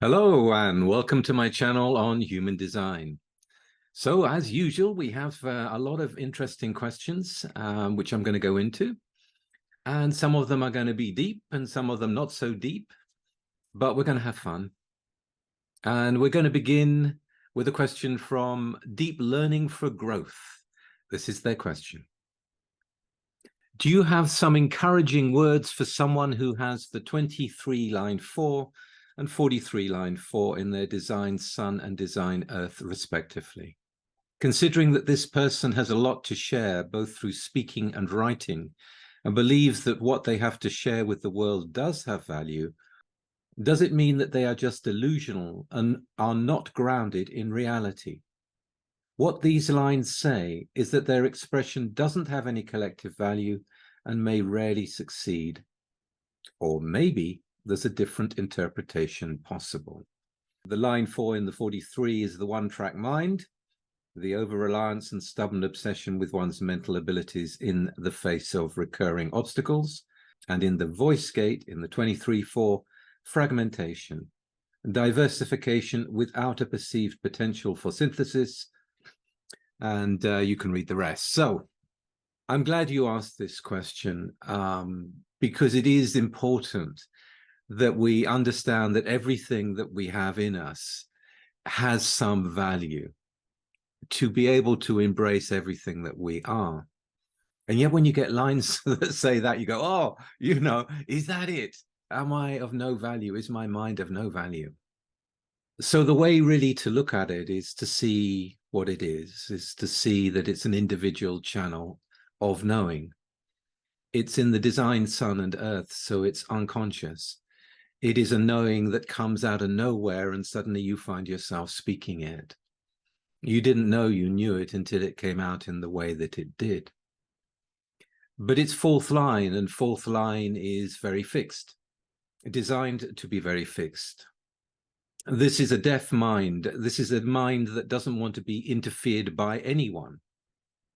Hello and welcome to my channel on human design. So as usual, we have a lot of interesting questions, which I'm going to go into. And some of them are going to be deep and some of them not so deep, but we're going to have fun. And we're going to begin with a question from Deep Learning for Growth. This is their question. Do you have some encouraging words for someone who has the 23 line 4 and 43 line 4 in their design Sun and design Earth respectively? Considering that this person has a lot to share both through speaking and writing and believes that what they have to share with the world does have value, does it mean that they are just delusional and are not grounded in reality? What these lines say is that their expression doesn't have any collective value and may rarely succeed. Or maybe there's a different interpretation possible. The line 4 in the 43 is the one-track mind, the over-reliance and stubborn obsession with one's mental abilities in the face of recurring obstacles. And in the voice gate, in the 23-4, fragmentation, diversification without a perceived potential for synthesis. And you can read the rest. So I'm glad you asked this question because it is important that we understand that everything that we have in us has some value to be able to embrace everything that we are. And yet when you get lines that say that, you go, oh, is that it? Am I of no value? Is my mind of no value? So the way really to look at it is to see what it is to see that it's an individual channel of knowing. It's in the design Sun and Earth, so it's unconscious. It is a knowing that comes out of nowhere and suddenly you find yourself speaking it. You didn't know you knew it until it came out in the way that it did. But it's fourth line, and fourth line is very fixed, designed to be very fixed. This is a deaf mind. This is a mind that doesn't want to be interfered by anyone.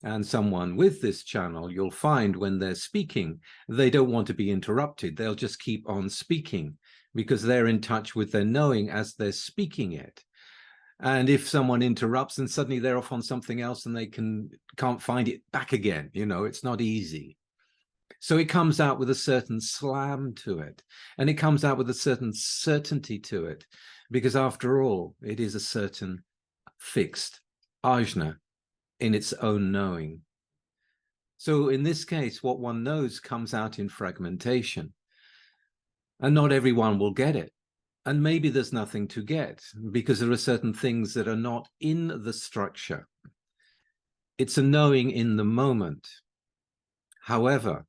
And someone with this channel, you'll find when they're speaking, they don't want to be interrupted. They'll just keep on speaking because they're in touch with their knowing as they're speaking it. And if someone interrupts and suddenly they're off on something else and they can't find it back again, it's not easy. So it comes out with a certain slam to it, and it comes out with a certain certainty to it, because after all, it is a certain fixed ajna in its own knowing. So in this case, what one knows comes out in fragmentation, and not everyone will get it. And maybe there's nothing to get because there are certain things that are not in the structure. It's a knowing in the moment. However,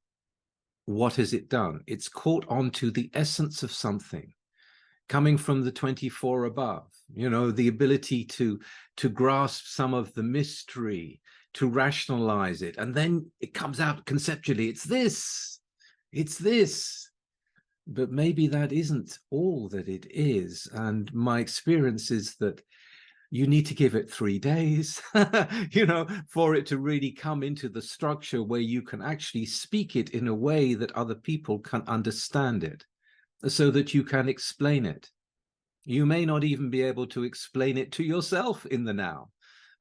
what has it done? It's caught onto the essence of something coming from the 24 above, the ability to grasp some of the mystery, to rationalize it. And then it comes out conceptually, it's this. But maybe that isn't all that it is. And my experience is that you need to give it 3 days, for it to really come into the structure where you can actually speak it in a way that other people can understand it, so that you can explain it. You may not even be able to explain it to yourself in the now.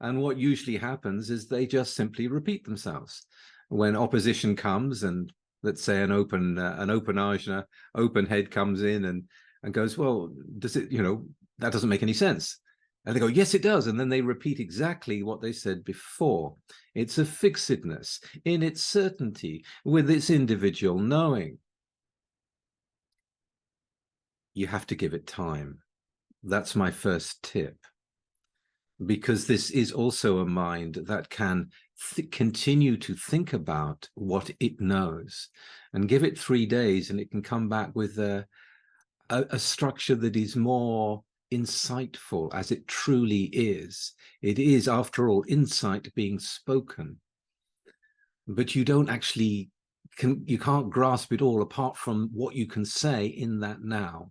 And what usually happens is they just simply repeat themselves. When opposition comes and let's say an open ajna, open head comes in and goes, well, does it, that doesn't make any sense. And they go, yes, it does. And then they repeat exactly what they said before. It's a fixedness in its certainty with its individual knowing. You have to give it time. That's my first tip. Because this is also a mind that can continue to think about what it knows, and give it 3 days and it can come back with a structure that is more insightful, as it truly is. It is, after all, insight being spoken. But you don't actually, you can't grasp it all apart from what you can say in that now.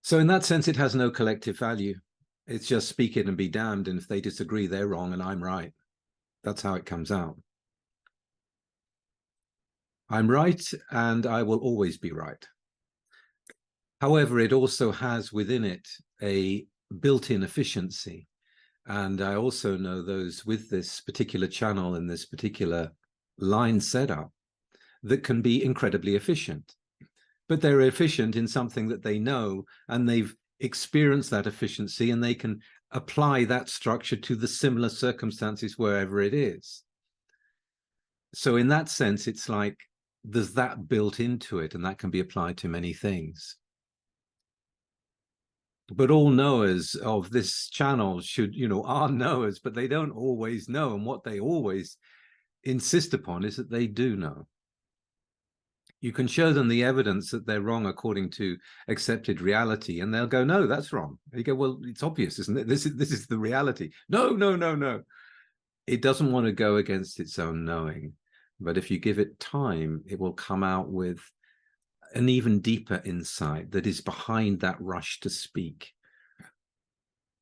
So in that sense, it has no collective value. It's just speak it and be damned. And if they disagree, they're wrong and I'm right. That's how it comes out. I'm right and I will always be right. However, it also has within it a built-in efficiency. And I also know those with this particular channel and this particular line setup that can be incredibly efficient. But they're efficient in something that they know, and they've experienced that efficiency, and they can apply that structure to the similar circumstances wherever it is. So in that sense, it's like there's that built into it, and that can be applied to many things. But all knowers of this channel should, are knowers, but they don't always know. And what they always insist upon is that they do know. You can show them the evidence that they're wrong according to accepted reality, and they'll go, no, that's wrong. And you go, well, it's obvious, isn't it? This is the reality. No, no, no, no. It doesn't want to go against its own knowing. But if you give it time, it will come out with an even deeper insight that is behind that rush to speak,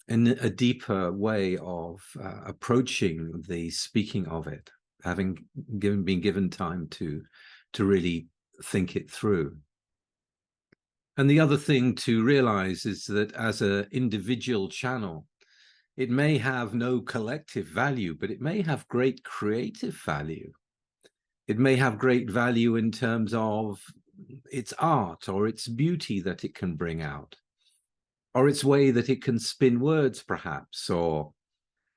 and a deeper way of approaching the speaking of it, having been given time to really think it through. And the other thing to realize is that as an individual channel, it may have no collective value, but it may have great creative value. It may have great value in terms of its art or its beauty that it can bring out, or its way that it can spin words perhaps, or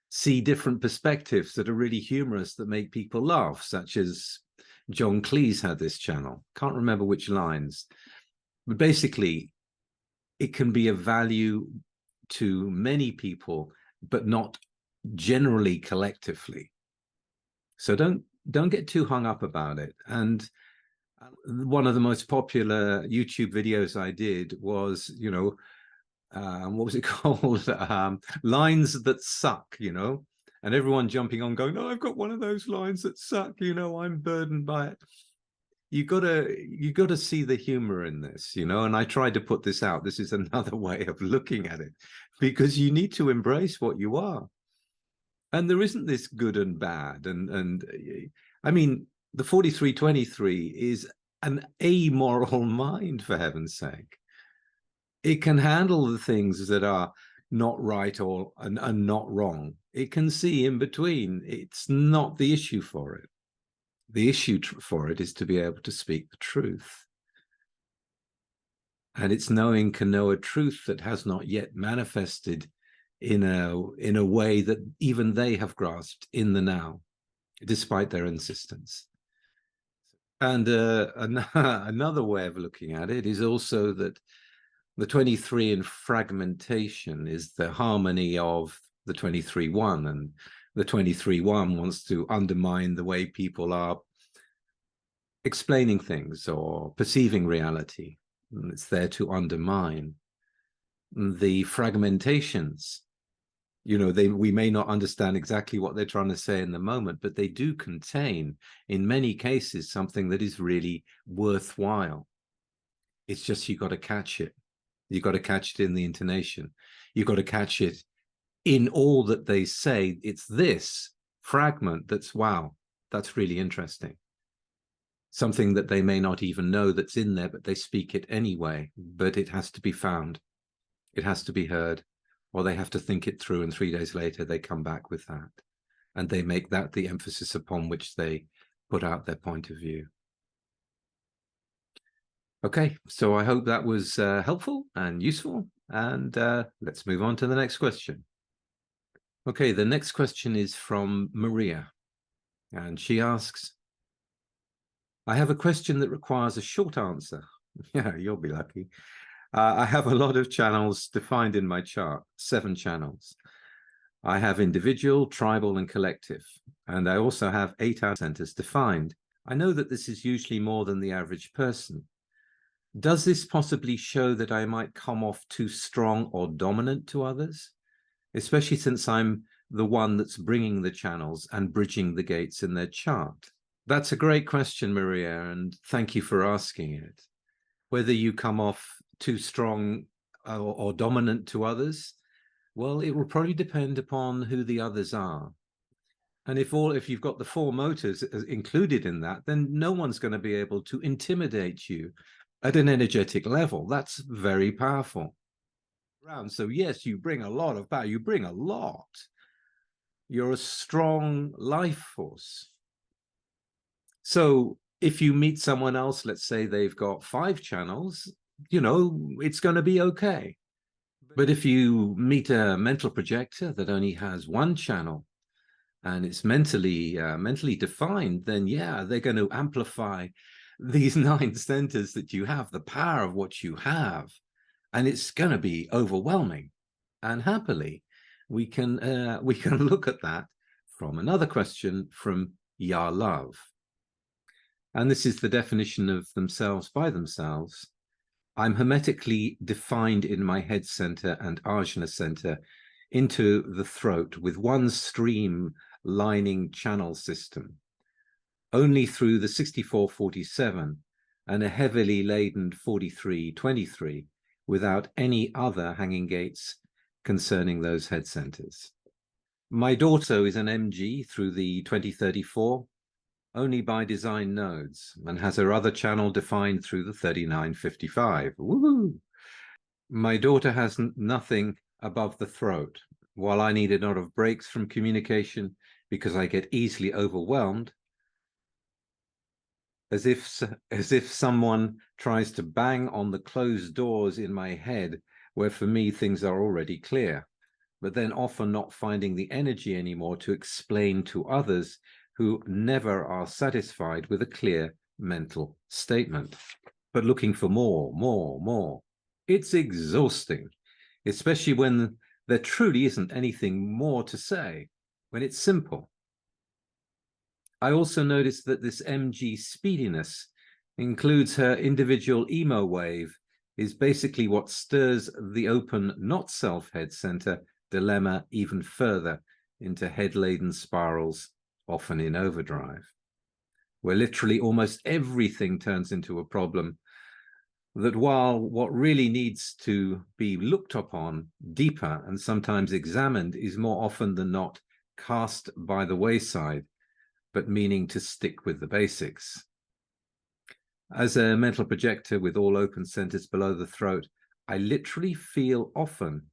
see different perspectives that are really humorous that make people laugh, such as John Cleese had this channel. Can't remember which lines, but basically it can be of value to many people, but not generally collectively. So don't get too hung up about it. And one of the most popular YouTube videos I did was, what was it called? Lines that suck, and everyone jumping on going, oh, I've got one of those lines that suck, I'm burdened by it. You gotta see the humor in this, and I tried to put this out. This is another way of looking at it, because you need to embrace what you are. And there isn't this good and bad. And I mean, the 4323 is an amoral mind, for heaven's sake. It can handle the things that are not right or and not wrong. It can see in between. It's not the issue for it. The issue for it is to be able to speak the truth. And its knowing can know a truth that has not yet manifested in a way that even they have grasped in the now, despite their insistence. And another way of looking at it is also that the 23 in fragmentation is the harmony of the 23-1, and the 23-1 wants to undermine the way people are explaining things or perceiving reality. And it's there to undermine the fragmentations. We may not understand exactly what they're trying to say in the moment, but they do contain, in many cases, something that is really worthwhile. It's just you've got to catch it. You've got to catch it in the intonation. You've got to catch it in all that they say. It's this fragment that's, wow, that's really interesting. Something that they may not even know that's in there, but they speak it anyway. But it has to be found. It has to be heard, or they have to think it through, and 3 days later they come back with that. And they make that the emphasis upon which they put out their point of view. Okay, so I hope that was helpful and useful, and let's move on to the next question. Okay, the next question is from Maria, and she asks, I have a question that requires a short answer. Yeah, you'll be lucky. I have a lot of channels defined in my chart, 7 channels. I have individual, tribal, and collective, and I also have 8 centers defined. I know that this is usually more than the average person. Does this possibly show that I might come off too strong or dominant to others, especially since I'm the one that's bringing the channels and bridging the gates in their chart? That's a great question, Maria, and thank you for asking it. Whether you come off too strong or dominant to others, well, it will probably depend upon who the others are. And if you've got the 4 motors included in that, then no one's going to be able to intimidate you at an energetic level. That's very powerful. So yes, you bring a lot of power. You bring a lot. You're a strong life force. So if you meet someone else, let's say they've got 5 channels, you know, it's going to be okay. But if you meet a mental projector that only has 1 channel and it's mentally defined, then yeah, they're going to amplify these 9 centers that you have, the power of what you have, and it's going to be overwhelming. And happily, we can look at that from another question from Ya Love. And this is the definition of themselves by themselves. I'm hermetically defined in my head center and ajna center into the throat with 1 stream lining channel system, only through the 6447 and a heavily laden 4323, without any other hanging gates concerning those head centers. My daughter is an MG through the 2034, only by design nodes, and has her other channel defined through the 3955. Woohoo! My daughter has nothing above the throat. While I need a lot of breaks from communication because I get easily overwhelmed, as if someone tries to bang on the closed doors in my head, where for me things are already clear, but then often not finding the energy anymore to explain to others who never are satisfied with a clear mental statement, but looking for more, more, more. It's exhausting, especially when there truly isn't anything more to say, when it's simple. I also noticed that this MG speediness includes her individual emo wave, is basically what stirs the open not self head center dilemma even further into head-laden spirals, often in overdrive, where literally almost everything turns into a problem, that while what really needs to be looked upon deeper and sometimes examined is more often than not cast by the wayside, but meaning to stick with the basics. As a mental projector with all open centers below the throat, I literally feel often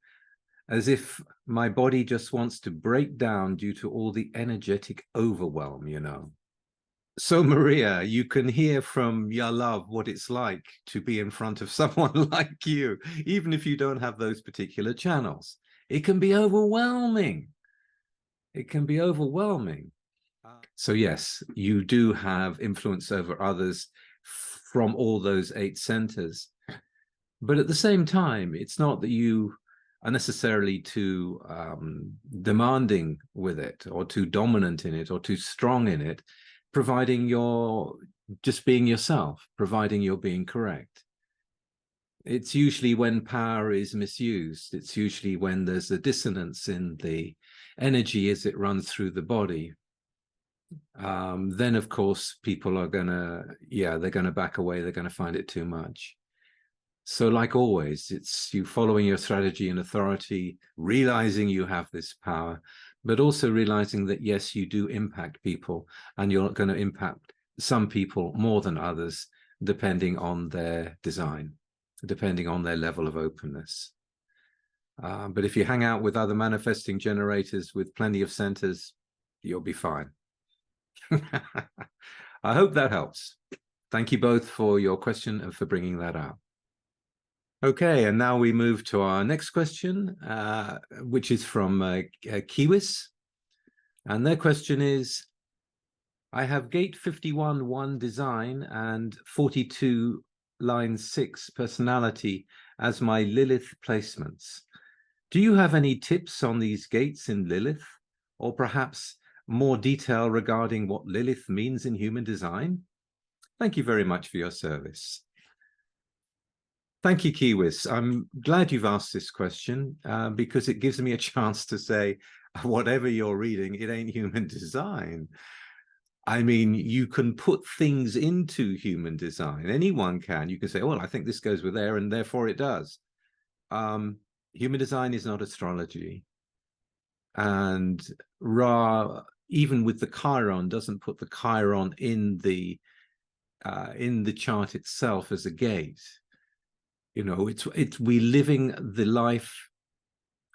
as if my body just wants to break down due to all the energetic overwhelm, you know. So Maria, you can hear from Ya Love what it's like to be in front of someone like you, even if you don't have those particular channels. It can be overwhelming. It can be overwhelming. So yes, you do have influence over others from all those 8 centers. But at the same time, it's not that you are necessarily too demanding with it or too dominant in it or too strong in it, providing you're just being yourself, providing you're being correct. It's usually when power is misused. It's usually when there's a dissonance in the energy as it runs through the body. Then, of course, people are going to, they're going to back away. They're going to find it too much. So like always, it's you following your strategy and authority, realizing you have this power, but also realizing that, yes, you do impact people, and you're going to impact some people more than others, depending on their design, depending on their level of openness. But if you hang out with other manifesting generators with plenty of centers, you'll be fine. I hope that helps. Thank you both for your question and for bringing that out. Okay, and now we move to our next question, which is from Kiwis. And their question is, I have gate 51-1 design and 42 line 6 personality as my Lilith placements. Do you have any tips on these gates in Lilith, or perhaps more detail regarding what Lilith means in human design? Thank you very much for your service. Thank you, Kiwis. I'm glad you've asked this question because it gives me a chance to say, whatever you're reading, it ain't human design. I mean, you can put things into human design. Anyone can. You can say, well, I think this goes with there, and therefore it does. Human design is not astrology. And Ra, even with the Chiron, doesn't put the Chiron in the in the chart itself as a gate. You know, it's we living the life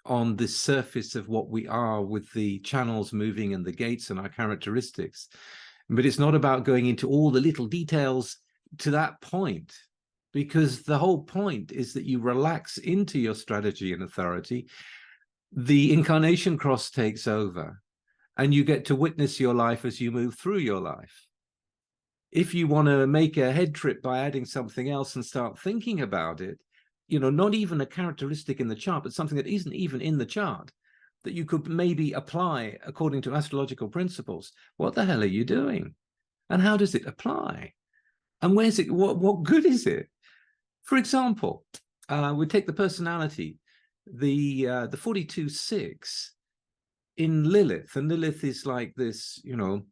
on the surface of what we are, with the channels moving and the gates and our characteristics. But it's not about going into all the little details to that point, because the whole point is that you relax into your strategy and authority. The incarnation cross takes over, and you get to witness your life as you move through your life. If you want to make a head trip by adding something else and start thinking about it, you know, not even a characteristic in the chart, but something that isn't even in the chart, that you could maybe apply according to astrological principles, what the hell are you doing? And how does it apply? And where's it, what good is it? For example, we take the personality, the 42-6 in Lilith, and Lilith is like this, you know,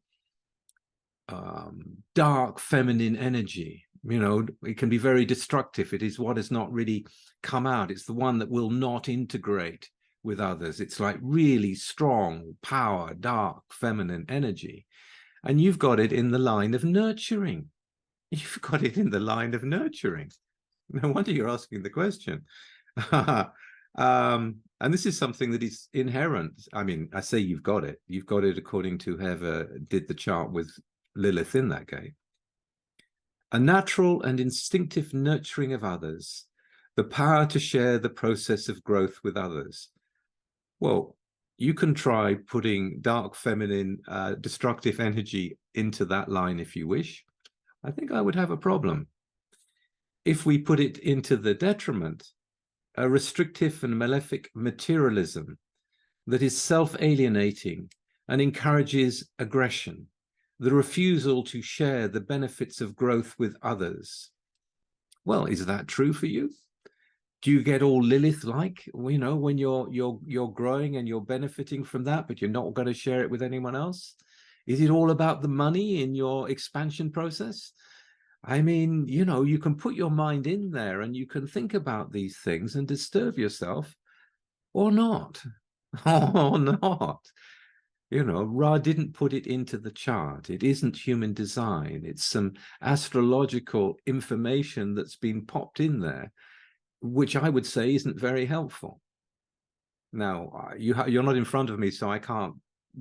dark feminine energy. You know, it can be very destructive. It is what has not really come out. It's the one that will not integrate with others. It's like really strong power, dark feminine energy. And you've got it in the line of nurturing. You've got it in the line of nurturing. No wonder you're asking the question. And this is something that is inherent. I mean, I say you've got it. You've got it according to whoever did the chart with Lilith in that gate. A natural and instinctive nurturing of others, the power to share the process of growth with others. Well, you can try putting dark feminine destructive energy into that line if you wish. I think I would have a problem. If we put it into the detriment, a restrictive and malefic materialism that is self-alienating and encourages aggression, the refusal to share the benefits of growth with others. Well, is that true for you? Do you get all Lilith-like, you know, when you're growing and you're benefiting from that, but you're not going to share it with anyone else? Is it all about the money in your expansion process? I mean, you know, you can put your mind in there and you can think about these things and disturb yourself, or not, or not. You know, Ra didn't put it into the chart. It isn't human design. It's some astrological information that's been popped in there, which I would say isn't very helpful. Now, you're not in front of me, so I can't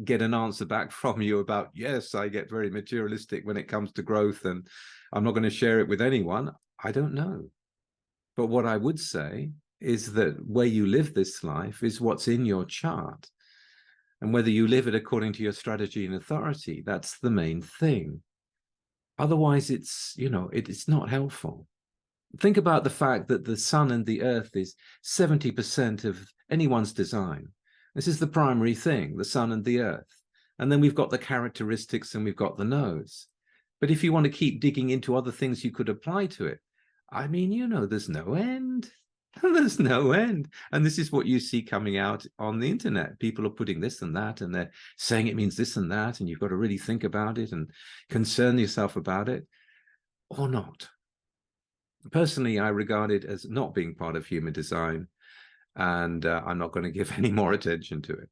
get an answer back from you about, yes, I get very materialistic when it comes to growth and I'm not going to share it with anyone. I don't know. But what I would say is that where you live this life is what's in your chart. And whether you live it according to your strategy and authority, that's the main thing. Otherwise, it's, you know, it's not helpful. Think about the fact that the sun and the earth is 70% of anyone's design. This is the primary thing, the sun and the earth. And then we've got the characteristics and we've got the nose. But if you want to keep digging into other things you could apply to it, I mean, you know, there's no end. There's no end. And this is what you see coming out on the internet. People are putting this and that, and they're saying it means this and that, and you've got to really think about it and concern yourself about it, or not. Personally, I regard it as not being part of human design, and I'm not going to give any more attention to it.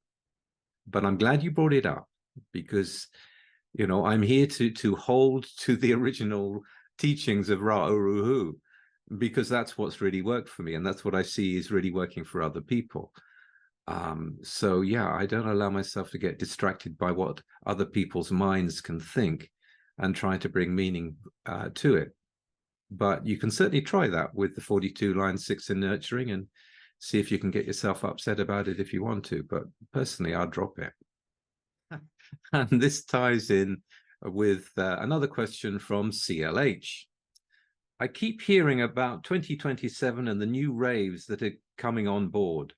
But I'm glad you brought it up, because, you know, I'm here to hold to the original teachings of Ra Uru Hu, because that's what's really worked for me, and that's what I see is really working for other people. So yeah, I don't allow myself to get distracted by what other people's minds can think and try to bring meaning to it. But you can certainly try that with the 42 line 6 in nurturing and see if you can get yourself upset about it if you want to. But personally, I'll drop it. And this ties in with another question from CLH. I keep hearing about 2027 and the new raves that are coming on board.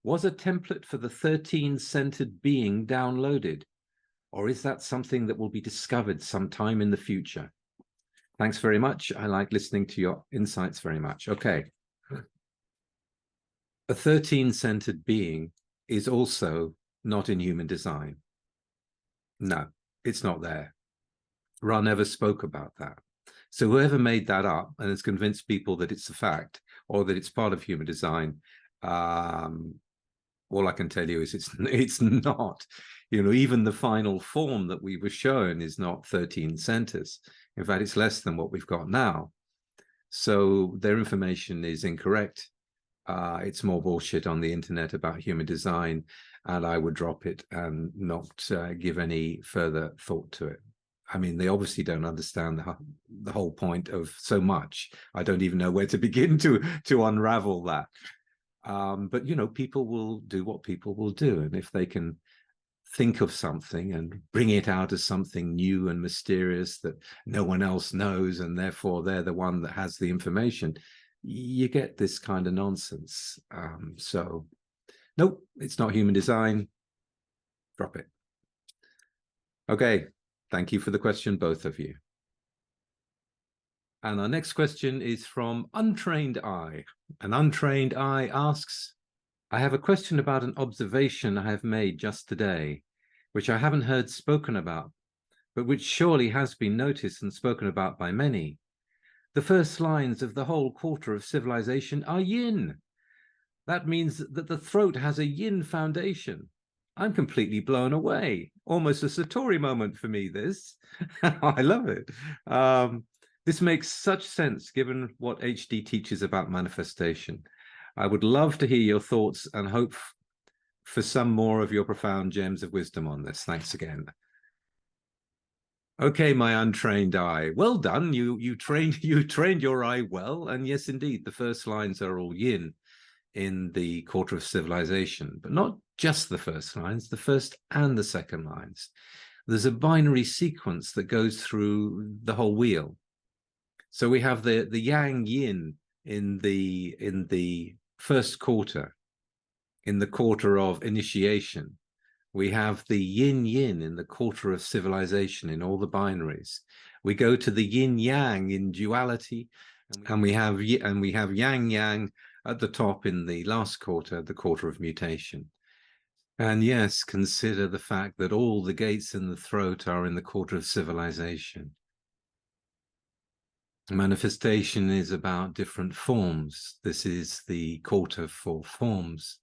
Was a template for the 13 centered being downloaded? Or is that something that will be discovered sometime in the future? Thanks very much. I like listening to your insights very much. Okay. A 13 centered being is also not in human design. No, it's not there. Ra never spoke about that. So whoever made that up and has convinced people that it's a fact or that it's part of human design, all I can tell you is it's not. You know, even the final form that we were shown is not 13 centers. In fact, it's less than what we've got now. So their information is incorrect. It's more bullshit on the internet about human design, and I would drop it and not give any further thought to it. I mean, they obviously don't understand the whole point of so much. I don't even know where to begin to unravel that. But, you know, people will do what people will do. And if they can think of something and bring it out as something new and mysterious that no one else knows, and therefore they're the one that has the information, you get this kind of nonsense. So, nope, it's not human design. Drop it. Okay, thank you for the question, both of you. And our next question is from Untrained Eye. An Untrained Eye asks, I have a question about an observation I have made just today, which I haven't heard spoken about, but which surely has been noticed and spoken about by many. The first lines of the whole quarter of civilization are yin. That means that the throat has a yin foundation. I'm completely blown away. Almost a Satori moment for me, this. I love it. This makes such sense given what HD teaches about manifestation. I would love to hear your thoughts and hope for some more of your profound gems of wisdom on this. Thanks again. Okay, my untrained eye. Well done. You trained your eye well. And yes, indeed, the first lines are all yin in the quarter of civilization, but not just the first lines, the first and the second lines. There's a binary sequence that goes through the whole wheel. So we have the yang yin in the first quarter, in the quarter of initiation. We have the yin-yin in the quarter of civilization in all the binaries. We go to the yin-yang in duality, and we have yang-yang at the top in the last quarter, the quarter of mutation. And yes, consider the fact that all the gates in the throat are in the quarter of civilization. Manifestation is about different forms. This is the quarter for forms.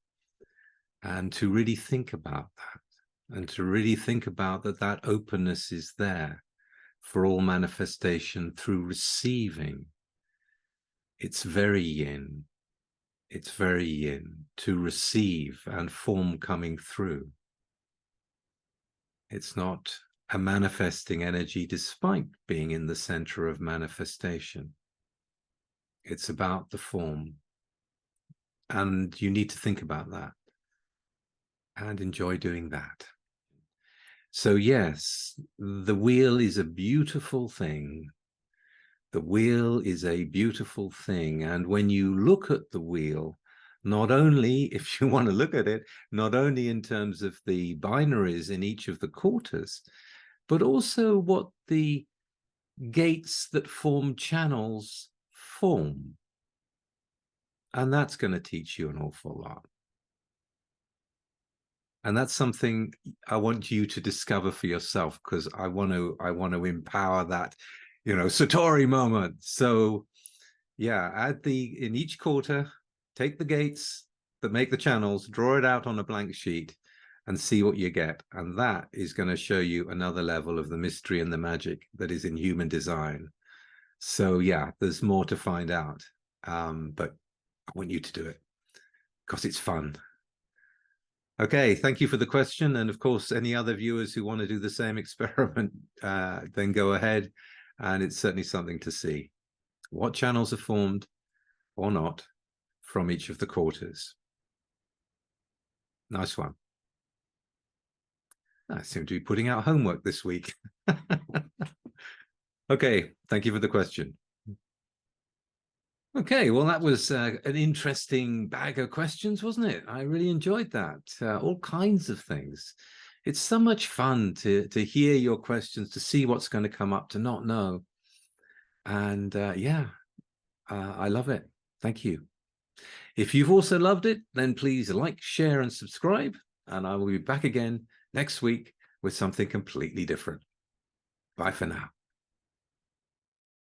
And to really think about that, and to really think about that openness is there for all manifestation through receiving. It's very yin. It's very yin to receive and form coming through. It's not a manifesting energy despite being in the center of manifestation. It's about the form. And you need to think about that and enjoy doing that. So yes, the wheel is a beautiful thing. The wheel is a beautiful thing. And when you look at the wheel, not only, if you want to look at it, not only in terms of the binaries in each of the quarters, but also what the gates that form channels form. And that's going to teach you an awful lot. And that's something I want you to discover for yourself, because I want to empower that, you know, Satori moment. So yeah, in each quarter, take the gates that make the channels, draw it out on a blank sheet and see what you get. And that is going to show you another level of the mystery and the magic that is in human design. So yeah, there's more to find out. But I want you to do it because it's fun. Okay, thank you for the question. And of course, any other viewers who want to do the same experiment, then go ahead. And it's certainly something to see. What channels are formed or not from each of the quarters. Nice one. I seem to be putting out homework this week. Okay, thank you for the question. Okay, well, that was an interesting bag of questions, wasn't it? I really enjoyed that. All kinds of things. It's so much fun to hear your questions, to see what's going to come up, to not know. And yeah, I love it. Thank you. If you've also loved it, then please like, share, and subscribe. And I will be back again next week with something completely different. Bye for now.